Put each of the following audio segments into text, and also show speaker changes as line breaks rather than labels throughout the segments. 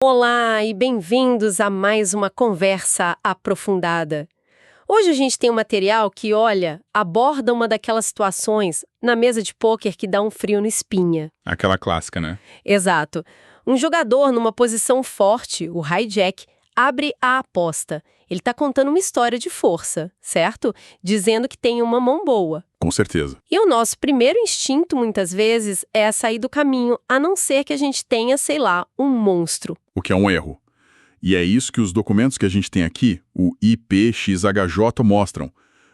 Olá e bem-vindos a mais uma conversa aprofundada. Hoje a gente tem um material que, olha, aborda uma daquelas situações na mesa de pôquer que dá um frio na espinha.
Aquela clássica, né?
Exato. Um jogador numa posição forte, o hijack, abre a aposta. Ele está contando uma história de força, certo? Dizendo que tem uma mão boa.
Com certeza.
E o nosso primeiro instinto, muitas vezes, é sair do caminho, a não ser que a gente tenha, sei lá, um monstro.
O que é um erro. E é isso que os documentos que a gente tem aqui, o IPXHJ, mostram.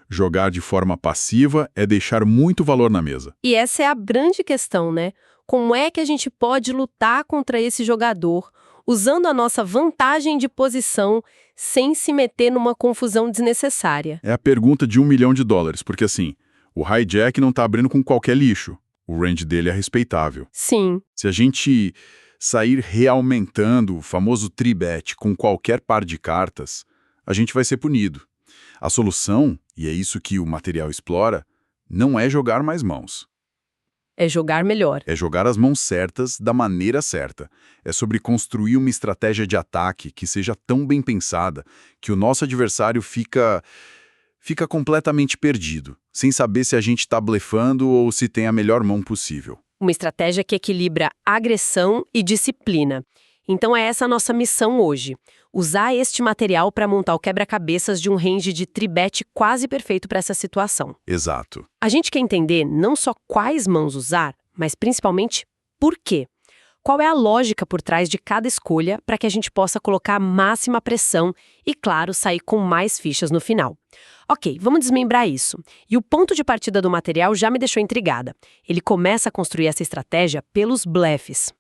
Jogar de forma passiva é deixar muito valor na mesa.
E essa é a grande questão, né? Como é que a gente pode lutar contra esse jogador, usando a nossa vantagem de posição, sem se meter numa confusão desnecessária?
É a pergunta de $1 milhão, porque assim, o hijack não está abrindo com qualquer lixo. O range dele é respeitável.
Sim.
Se a gente sair reaumentando o famoso three-bet com qualquer par de cartas, a gente vai ser punido. A solução, e é isso que o material explora, não é jogar mais mãos.
É jogar melhor.
É jogar as mãos certas da maneira certa. É sobre construir uma estratégia de ataque que seja tão bem pensada que o nosso adversário fica completamente perdido, sem saber se a gente está blefando ou se tem a melhor mão possível.
Uma estratégia que equilibra agressão e disciplina. Então é essa a nossa missão hoje. Usar este material para montar o quebra-cabeças de um range de three-bet quase perfeito para essa situação.
Exato.
A gente quer entender não só quais mãos usar, mas principalmente por quê. Qual é a lógica por trás de cada escolha para que a gente possa colocar a máxima pressão e, claro, sair com mais fichas no final. Ok, vamos desmembrar isso. E o ponto de partida do material já me deixou intrigada. Ele começa a construir essa estratégia pelos blefs.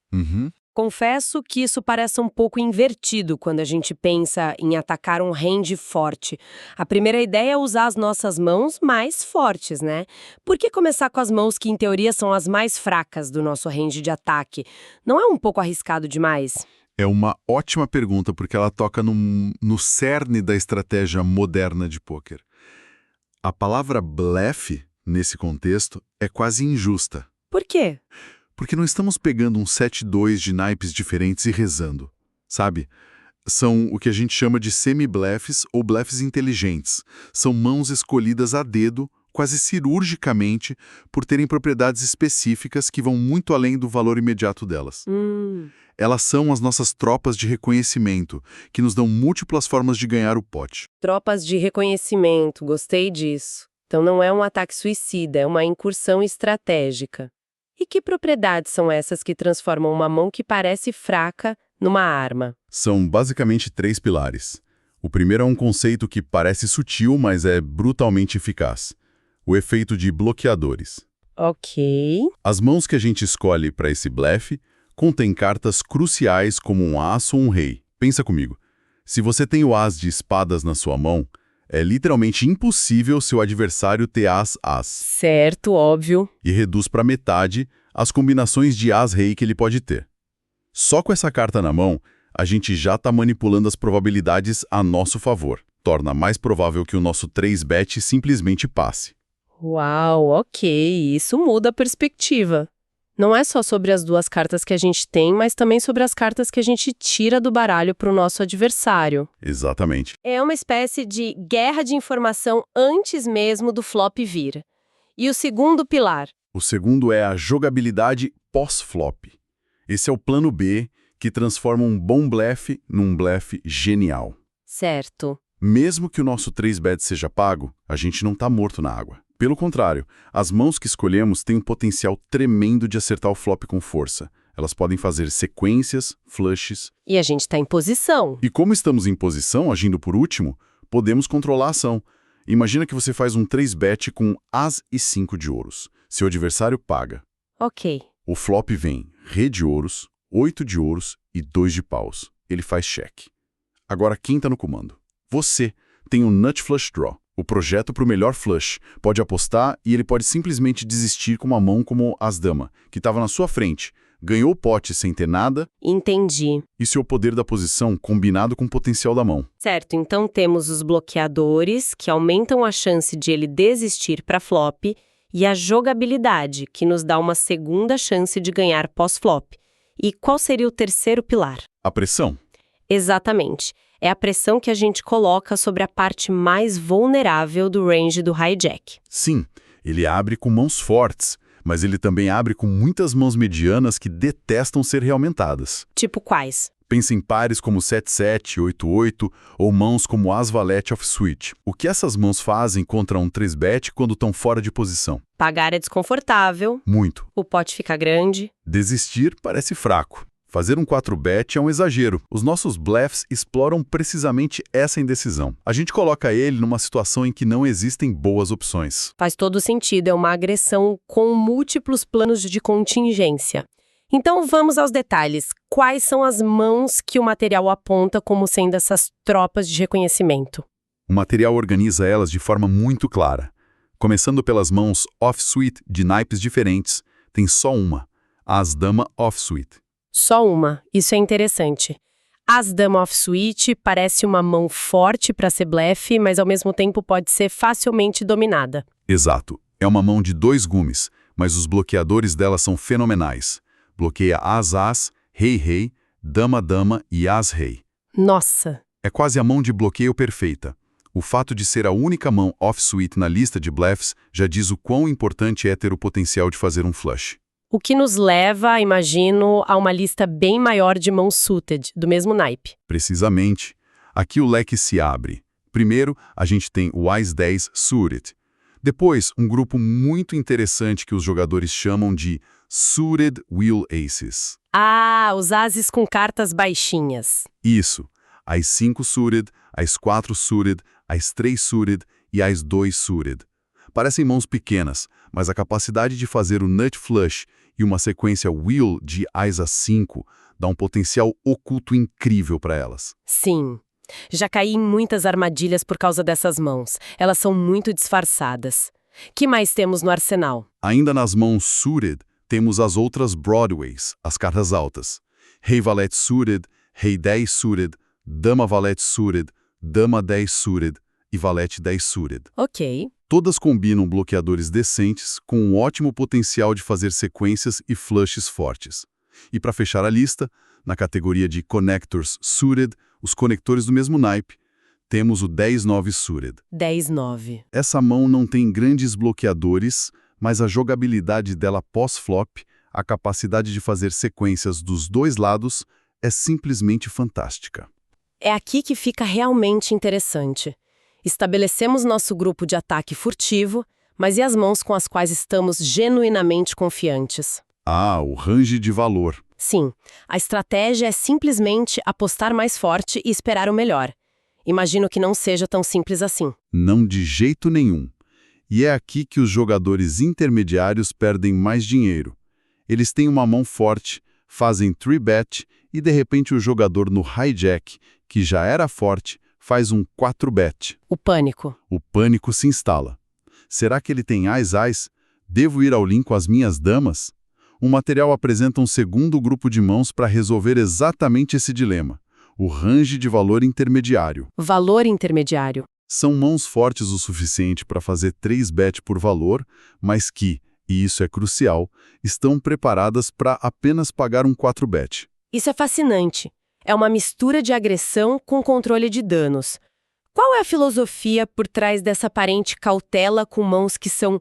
Confesso que isso parece um pouco invertido quando a gente pensa em atacar um range forte. A primeira ideia é usar as nossas mãos mais fortes, né? Por que começar com as mãos que, em teoria, são as mais fracas do nosso range de ataque? Não é um pouco arriscado demais?
É uma ótima pergunta, porque ela toca no cerne da estratégia moderna de pôquer. A palavra blefe, nesse contexto, é quase injusta.
Por quê?
Porque não estamos pegando um 7-2 de naipes diferentes e rezando, sabe? São o que a gente chama de semi-blefs ou blefs inteligentes. São mãos escolhidas a dedo, quase cirurgicamente, por terem propriedades específicas que vão muito além do valor imediato delas. Elas são as nossas tropas de reconhecimento, que nos dão múltiplas formas de ganhar o pote.
Tropas de reconhecimento, gostei disso. Então não é um ataque suicida, é uma incursão estratégica. E que propriedades são essas que transformam uma mão que parece fraca numa arma?
São basicamente 3 pilares. O primeiro é um conceito que parece sutil, mas é brutalmente eficaz. O efeito de bloqueadores.
Ok.
As mãos que a gente escolhe para esse blefe contêm cartas cruciais como um as ou um rei. Pensa comigo. Se você tem o as de espadas na sua mão, é literalmente impossível seu adversário ter as-as.
Certo, óbvio.
E reduz para metade as combinações de as-rei que ele pode ter. Só com essa carta na mão, a gente já está manipulando as probabilidades a nosso favor. Torna mais provável que o nosso 3-bet simplesmente passe.
Uau, ok. Isso muda a perspectiva. Não é só sobre as duas cartas que a gente tem, mas também sobre as cartas que a gente tira do baralho para o nosso adversário.
Exatamente.
É uma espécie de guerra de informação antes mesmo do flop vir. E o segundo pilar?
O segundo é a jogabilidade pós-flop. Esse é o plano B, que transforma um bom blefe num blefe genial.
Certo.
Mesmo que o nosso 3-bet seja pago, a gente não está morto na água. Pelo contrário, as mãos que escolhemos têm um potencial tremendo de acertar o flop com força. Elas podem fazer sequências, flushes.
E a gente está em posição.
E como estamos em posição, agindo por último, podemos controlar a ação. Imagina que você faz um 3-bet com as e 5 de ouros. Seu adversário paga.
Ok.
O flop vem rei de ouros, 8 de ouros e 2 de paus. Ele faz cheque. Agora quem está no comando? Você tem um nut flush draw. O projeto para o melhor flush. Pode apostar e ele pode simplesmente desistir com uma mão como as-dama, que estava na sua frente. Ganhou o pote sem ter nada.
Entendi.
Isso é o poder da posição combinado com o potencial da mão.
Certo, então temos os bloqueadores, que aumentam a chance de ele desistir para flop, e a jogabilidade, que nos dá uma segunda chance de ganhar pós-flop. E qual seria o terceiro pilar?
A pressão.
Exatamente. É a pressão que a gente coloca sobre a parte mais vulnerável do range do hijack.
Sim, ele abre com mãos fortes, mas ele também abre com muitas mãos medianas que detestam ser realmentadas.
Tipo quais?
Pensa em pares como 7-7, 8-8 ou mãos como As-Valete Off-Suite. O que essas mãos fazem contra um 3-bet quando estão fora de posição?
Pagar é desconfortável,
Muito.
o pote fica grande.
Desistir parece fraco. Fazer um 4-bet é um exagero. Os nossos bluffs exploram precisamente essa indecisão. A gente coloca ele numa situação em que não existem boas opções.
Faz todo sentido, é uma agressão com múltiplos planos de contingência. Então vamos aos detalhes. Quais são as mãos que o material aponta como sendo essas tropas de reconhecimento?
O material organiza elas de forma muito clara. Começando pelas mãos off-suite de naipes diferentes, tem só uma, As-Dama off-suite.
Só uma, isso é interessante. As-Dama off-suite parece uma mão forte para ser blefe, mas ao mesmo tempo pode ser facilmente dominada.
Exato. É uma mão de 2 gumes, mas os bloqueadores dela são fenomenais. Bloqueia As-As, Rei-Rei, Dama-Dama e As-Rei.
Nossa!
É quase a mão de bloqueio perfeita. O fato de ser a única mão off-suite na lista de bluffs já diz o quão importante é ter o potencial de fazer um flush.
O que nos leva, imagino, a uma lista bem maior de mãos suited, do mesmo naipe.
Precisamente. Aqui o leque se abre. Primeiro, a gente tem o As-10 suited. Depois, um grupo muito interessante que os jogadores chamam de Suited Wheel Aces.
Ah, os ases com cartas baixinhas.
Isso. As-5 suited, As-4 suited, As-3 suited e As-2 suited. Parecem mãos pequenas, mas a capacidade de fazer o nut flush e uma sequência wheel de As-5 dá um potencial oculto incrível para elas.
Sim. Já caí em muitas armadilhas por causa dessas mãos. Elas são muito disfarçadas. Que mais temos no arsenal?
Ainda nas mãos suited, temos as outras Broadways, as cartas altas. Rei-Valete suited, Rei-10 suited, Dama-Valete suited, Dama-10 suited e Valete-10 suited.
Ok.
Todas combinam bloqueadores decentes com um ótimo potencial de fazer sequências e flushes fortes. E para fechar a lista, na categoria de Connectors Suited, os conectores do mesmo naipe, temos o 10-9 suited.
10-9.
Essa mão não tem grandes bloqueadores, mas a jogabilidade dela pós-flop, a capacidade de fazer sequências dos dois lados, é simplesmente fantástica.
É aqui que fica realmente interessante. Estabelecemos nosso grupo de ataque furtivo, mas e as mãos com as quais estamos genuinamente confiantes?
Ah, o range de valor.
Sim, a estratégia é simplesmente apostar mais forte e esperar o melhor. Imagino que não seja tão simples assim.
Não de jeito nenhum. E é aqui que os jogadores intermediários perdem mais dinheiro. Eles têm uma mão forte, fazem 3-bet e de repente o jogador no hijack, que já era forte, faz um 4-bet.
O pânico.
O pânico se instala. Será que ele tem As-As? Devo ir ao link com as minhas damas? O material apresenta um segundo grupo de mãos para resolver exatamente esse dilema. O range de valor intermediário.
Valor intermediário.
São mãos fortes o suficiente para fazer 3-bet por valor, mas que, e isso é crucial, estão preparadas para apenas pagar um 4-bet.
Isso é fascinante. É uma mistura de agressão com controle de danos. Qual é a filosofia por trás dessa aparente cautela com mãos que são,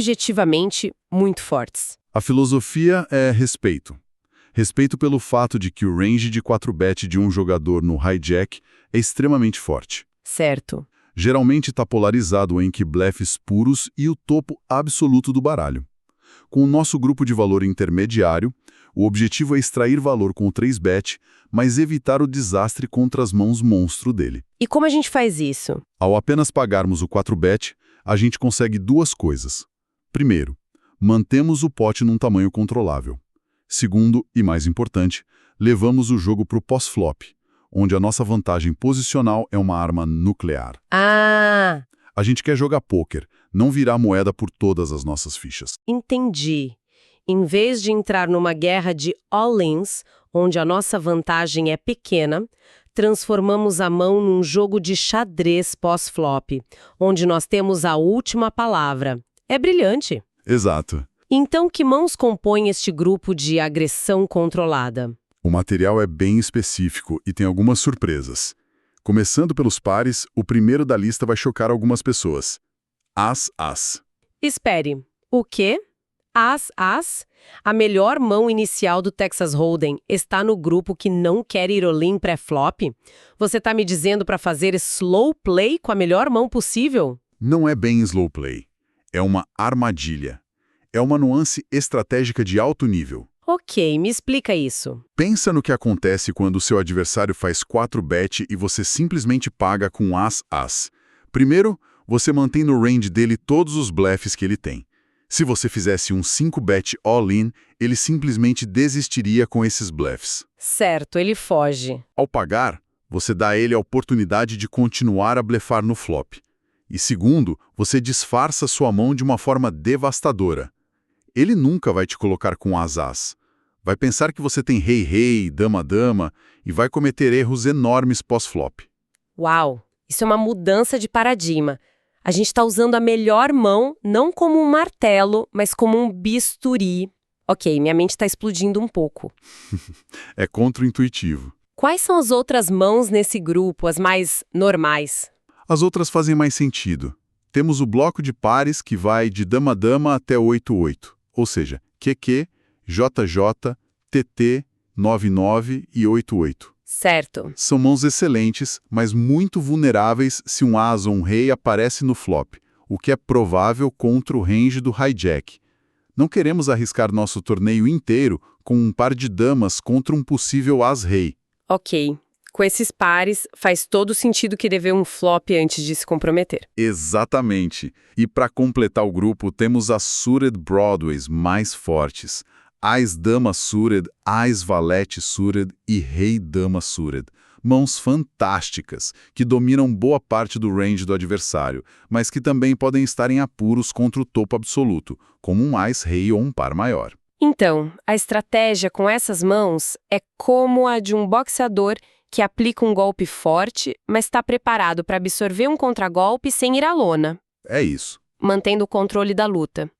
objetivamente, muito fortes?
A filosofia é respeito. Respeito pelo fato de que o range de 4-bet de um jogador no hijack é extremamente forte.
Certo.
Geralmente está polarizado entre blefs puros e o topo absoluto do baralho. Com o nosso grupo de valor intermediário, o objetivo é extrair valor com o 3-bet, mas evitar o desastre contra as mãos monstro dele.
E como a gente faz isso?
Ao apenas pagarmos o 4-bet, a gente consegue duas coisas. Primeiro, mantemos o pote num tamanho controlável. Segundo, e mais importante, levamos o jogo para o pós-flop, onde a nossa vantagem posicional é uma arma nuclear.
Ah,
A gente quer jogar pôquer, não virar moeda por todas as nossas fichas.
entendi. Em vez de entrar numa guerra de all-ins, onde a nossa vantagem é pequena, transformamos a mão num jogo de xadrez pós-flop, onde nós temos a última palavra. É brilhante.
Exato.
Então, que mãos compõem este grupo de agressão controlada?
O material é bem específico e tem algumas surpresas. Começando pelos pares, o primeiro da lista vai chocar algumas pessoas. As.
Espere, o quê? As? A melhor mão inicial do Texas Hold'em está no grupo que não quer ir all-in pré-flop? Você tá me dizendo para fazer slow play com a melhor mão possível?
Não é bem slow play. É uma armadilha. É uma nuance estratégica de alto nível.
Ok, me explica isso.
Pensa no que acontece quando o seu adversário faz 4-bet e você simplesmente paga com as. Primeiro, você mantém no range dele todos os blefs que ele tem. Se você fizesse um 5-bet all-in, ele simplesmente desistiria com esses blefs.
Certo, ele foge.
Ao pagar, você dá a ele a oportunidade de continuar a blefar no flop. E segundo, você disfarça sua mão de uma forma devastadora. Ele nunca vai te colocar com as. Vai pensar que você tem rei, dama e vai cometer erros enormes pós-flop.
Uau, isso é uma mudança de paradigma. A gente está usando a melhor mão não como um martelo, mas como um bisturi. Ok, minha mente está explodindo um pouco.
É contra-intuitivo.
Quais são as outras mãos nesse grupo, as mais normais?
As outras fazem mais sentido. Temos o bloco de pares que vai de dama-dama até 8-8, ou seja, QQ, JJ, TT, 9-9 e 8-8.
Certo.
São mãos excelentes, mas muito vulneráveis se um as ou um rei aparece no flop, o que é provável contra o range do hijack. Não queremos arriscar nosso torneio inteiro com um par de damas contra um possível as-rei.
Ok. Com esses pares, faz todo sentido querer um flop antes de se comprometer.
Exatamente. E para completar o grupo, temos as suited Broadways mais fortes. Ás-dama suited, ás-valete suited e rei-dama suited. Mãos fantásticas, que dominam boa parte do range do adversário, mas que também podem estar em apuros contra o topo absoluto, como um ás-rei ou um par maior.
Então, a estratégia com essas mãos é como a de um boxeador que aplica um golpe forte, mas está preparado para absorver um contragolpe sem ir à lona.
É isso.
Mantendo o controle da luta.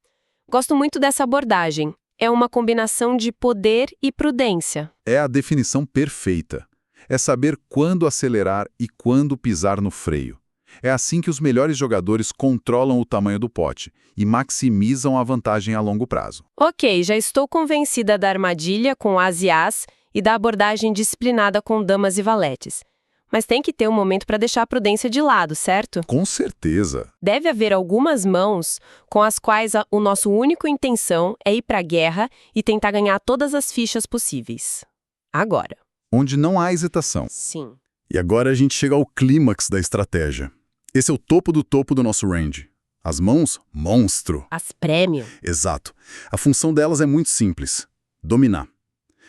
Gosto muito dessa abordagem. É uma combinação de poder e prudência.
É a definição perfeita. É saber quando acelerar e quando pisar no freio. É assim que os melhores jogadores controlam o tamanho do pote e maximizam a vantagem a longo prazo.
Ok, já estou convencida da armadilha com as e as e da abordagem disciplinada com damas e valetes. Mas tem que ter um momento para deixar a prudência de lado, certo?
Com certeza.
Deve haver algumas mãos com as quais o nosso único intenção é ir para a guerra e tentar ganhar todas as fichas possíveis. Agora.
Onde não há hesitação.
Sim.
E agora a gente chega ao clímax da estratégia. Esse é o topo do nosso range. As mãos, monstro.
As premium.
Exato. A função delas é muito simples. Dominar.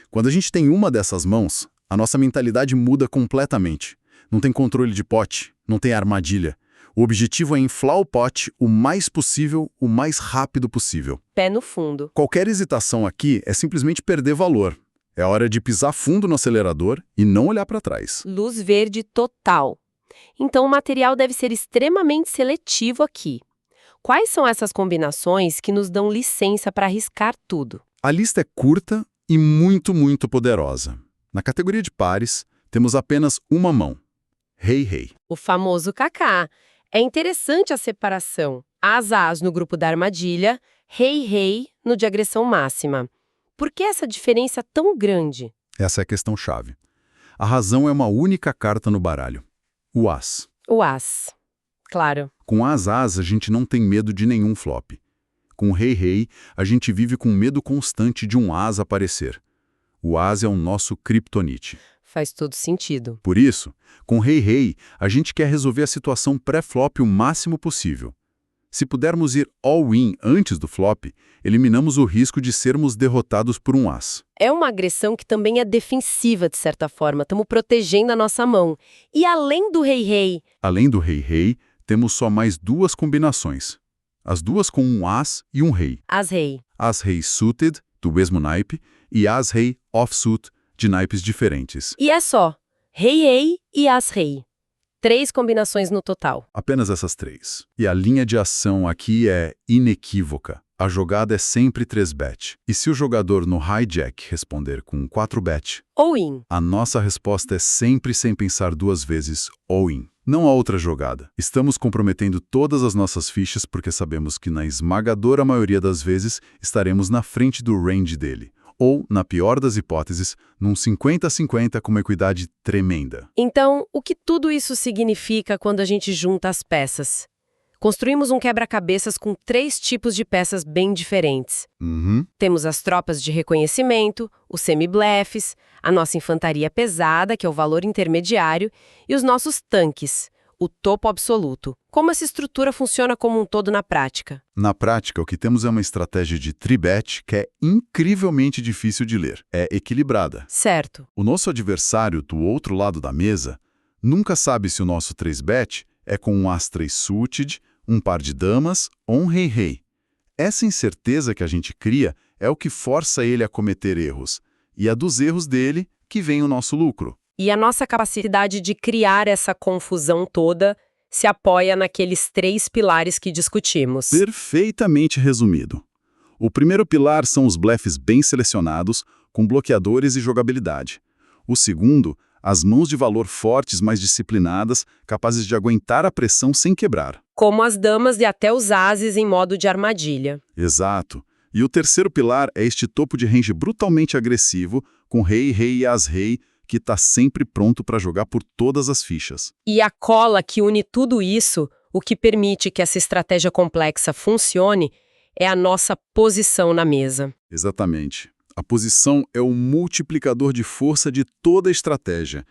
Quando a gente tem uma dessas mãos, a nossa mentalidade muda completamente. Não tem controle de pote, não tem armadilha. O objetivo é inflar o pote o mais possível, o mais rápido possível.
Pé no fundo.
Qualquer hesitação aqui é simplesmente perder valor. É hora de pisar fundo no acelerador e não olhar para trás.
Luz verde total. Então o material deve ser extremamente seletivo aqui. Quais são essas combinações que nos dão licença para arriscar tudo?
A lista é curta e muito poderosa. Na categoria de pares, temos apenas uma mão. Rei.
O famoso Kaká. É interessante a separação. As no grupo da armadilha, rei no de agressão máxima. Por que essa diferença tão grande?
Essa é a questão-chave. A razão é uma única carta no baralho. O as.
O as. Claro.
Com as a gente não tem medo de nenhum flop. Com o rei, a gente vive com medo constante de um as aparecer. O as é o nosso kryptonite.
Faz todo sentido.
Por isso, com o rei, a gente quer resolver a situação pré-flop o máximo possível. Se pudermos ir all-in antes do flop, eliminamos o risco de sermos derrotados por um as.
É uma agressão que também é defensiva, de certa forma. Estamos protegendo a nossa mão. E além do rei...
Além do rei, temos só mais duas combinações. As duas com um as e um rei.
As-rei.
As-rei suited, do mesmo naipe, e as-rei offsuit, de naipes diferentes.
E é só. Rei e as-rei. 3 combinações no total.
Apenas essas 3. E a linha de ação aqui é inequívoca.
A jogada é sempre 3-bet. E se o jogador no hijack responder com 4-bet,
All-in.
a nossa resposta é sempre, sem pensar duas vezes, all-in. Não há outra jogada. Estamos comprometendo todas as nossas fichas porque sabemos que na esmagadora maioria das vezes estaremos na frente do range dele. Ou, na pior das hipóteses, num 50-50 com uma equidade tremenda.
Então, o que tudo isso significa quando a gente junta as peças? Construímos um quebra-cabeças com 3 tipos de peças bem diferentes. Temos as tropas de reconhecimento, os semi-blefs, a nossa infantaria pesada, que é o valor intermediário, e os nossos tanques, o topo absoluto. Como essa estrutura funciona como um todo na prática?
Na prática, o que temos é uma estratégia de 3-bet que é incrivelmente difícil de ler. É equilibrada.
Certo.
O nosso adversário do outro lado da mesa nunca sabe se o nosso 3-bet é com um As-3 suited, um par de damas ou um rei-rei. Essa incerteza que a gente cria é o que força ele a cometer erros. E é dos erros dele que vem o nosso lucro.
E a nossa capacidade de criar essa confusão toda se apoia naqueles 3 pilares que discutimos.
Perfeitamente resumido. O primeiro pilar são os blefs bem selecionados, com bloqueadores e jogabilidade. O segundo, as mãos de valor fortes, mais disciplinadas, capazes de aguentar a pressão sem quebrar.
Como as damas e até os ases em modo de armadilha.
Exato. E o terceiro pilar é este topo de range brutalmente agressivo, com rei, rei e as-rei, que está sempre pronto para jogar por todas as fichas.
E a cola que une tudo isso, o que permite que essa estratégia complexa funcione, é a nossa posição na mesa.
Exatamente. A posição é o multiplicador de força de toda a estratégia.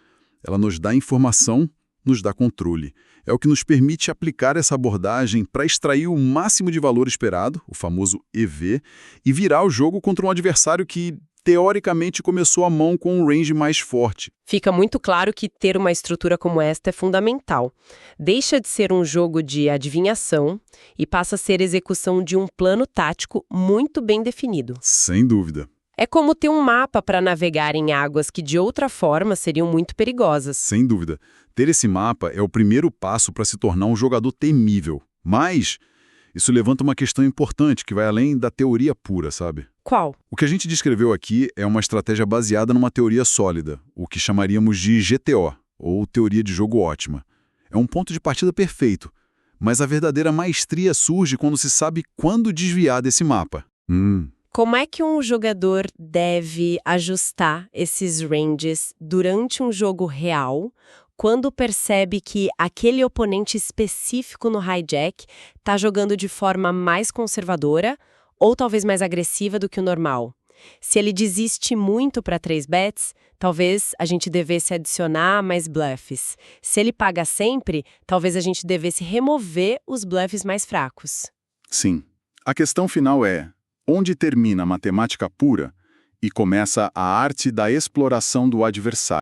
Ela nos dá informação, nos dá controle. É o que nos permite aplicar essa abordagem para extrair o máximo de valor esperado, o famoso EV, e virar o jogo contra um adversário que, teoricamente, começou a mão com um range mais forte.
Fica muito claro que ter uma estrutura como esta é fundamental. Deixa de ser um jogo de adivinhação e passa a ser execução de um plano tático muito bem definido.
Sem dúvida.
É como ter um mapa para navegar em águas que de outra forma seriam muito perigosas.
Sem dúvida. Ter esse mapa é o primeiro passo para se tornar um jogador temível. Mas isso levanta uma questão importante que vai além da teoria pura, sabe?
Qual?
O que a gente descreveu aqui é uma estratégia baseada numa teoria sólida, o que chamaríamos de GTO, ou teoria de jogo ótima. É um ponto de partida perfeito, mas a verdadeira maestria surge quando se sabe quando desviar desse mapa.
Como é que um jogador deve ajustar esses ranges durante um jogo real, quando percebe que aquele oponente específico no hijack está jogando de forma mais conservadora ou talvez mais agressiva do que o normal? Se ele desiste muito para 3-bets, talvez a gente devesse adicionar mais bluffs. Se ele paga sempre, talvez a gente devesse remover os bluffs mais fracos.
Sim. A questão final é: onde termina a matemática pura e começa a arte da exploração do adversário?